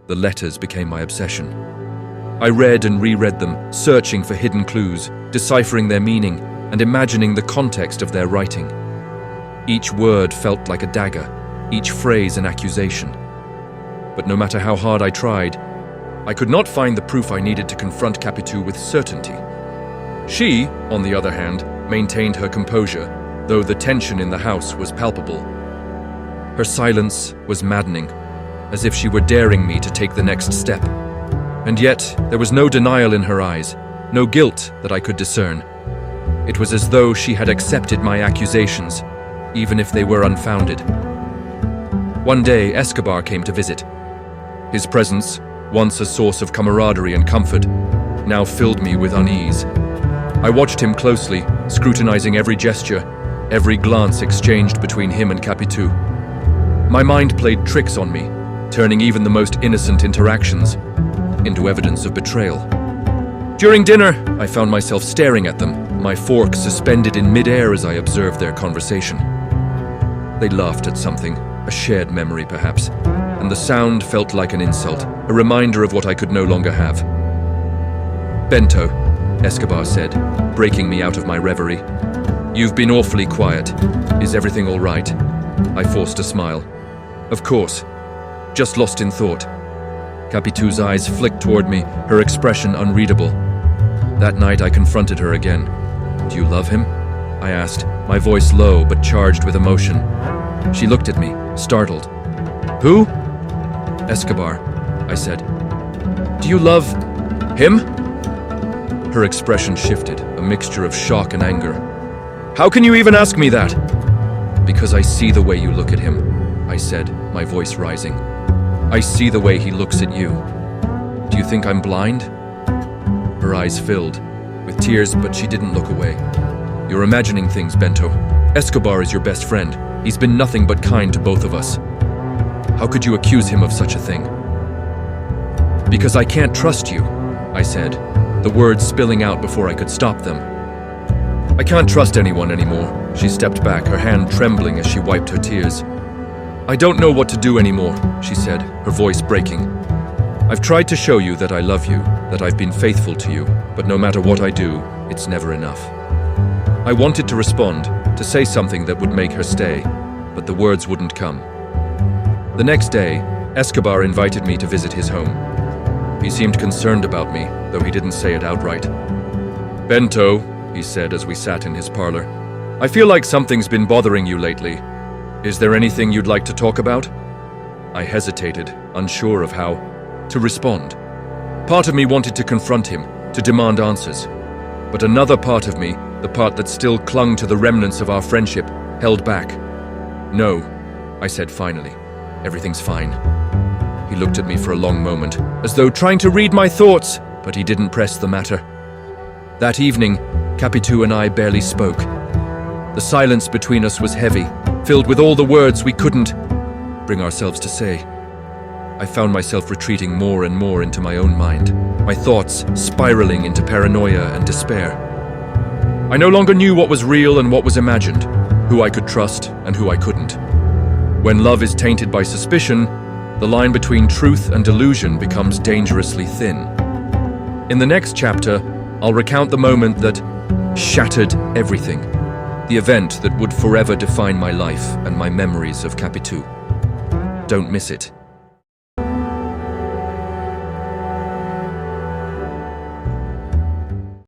The letters became my obsession. I read and reread them, searching for hidden clues, deciphering their meaning, and imagining the context of their writing. Each word felt like a dagger, each phrase an accusation. But no matter how hard I tried, I could not find the proof I needed to confront Capitu with certainty. She, on the other hand, maintained her composure, though the tension in the house was palpable. Her silence was maddening, as if she were daring me to take the next step. And yet, there was no denial in her eyes, no guilt that I could discern. It was as though she had accepted my accusations, even if they were unfounded. One day, Escobar came to visit. His presence, once a source of camaraderie and comfort, now filled me with unease. I watched him closely, scrutinizing every gesture, every glance exchanged between him and Capitu. My mind played tricks on me, turning even the most innocent interactions into evidence of betrayal. During dinner, I found myself staring at them, my fork suspended in midair as I observed their conversation. They laughed at something, a shared memory perhaps, and the sound felt like an insult, a reminder of what I could no longer have. "Bento," Escobar said, breaking me out of my reverie. "You've been awfully quiet. Is everything all right?" I forced a smile. "Of course. Just lost in thought." Capitu's eyes flicked toward me, her expression unreadable. That night I confronted her again. "Do you love him?" I asked, my voice low but charged with emotion. She looked at me, startled. "Who?" "Escobar," I said. "Do you love him?" Her expression shifted, a mixture of shock and anger. "How can you even ask me that?" "Because I see the way you look at him," I said, my voice rising. "I see the way he looks at you. Do you think I'm blind?" Her eyes filled, with tears, but she didn't look away. "You're imagining things, Bento. Escobar is your best friend. He's been nothing but kind to both of us. How could you accuse him of such a thing?" "Because I can't trust you," I said, the words spilling out before I could stop them. "I can't trust anyone anymore." She stepped back, her hand trembling as she wiped her tears. "I don't know what to do anymore," she said, her voice breaking. "I've tried to show you that I love you, that I've been faithful to you, but no matter what I do, it's never enough." I wanted to respond, to say something that would make her stay, but the words wouldn't come. The next day, Escobar invited me to visit his home. He seemed concerned about me, though he didn't say it outright. "Bento," he said as we sat in his parlor, "I feel like something's been bothering you lately. Is there anything you'd like to talk about?" I hesitated, unsure of how to respond. Part of me wanted to confront him, to demand answers. But another part of me, the part that still clung to the remnants of our friendship, held back. "No," I said finally. "Everything's fine." He looked at me for a long moment, as though trying to read my thoughts, but he didn't press the matter. That evening, Capitu and I barely spoke. The silence between us was heavy, filled with all the words we couldn't bring ourselves to say. I found myself retreating more and more into my own mind, my thoughts spiraling into paranoia and despair. I no longer knew what was real and what was imagined, who I could trust and who I couldn't. When love is tainted by suspicion, the line between truth and delusion becomes dangerously thin. In the next chapter, I'll recount the moment that shattered everything, the event that would forever define my life and my memories of Capitu. Don't miss it.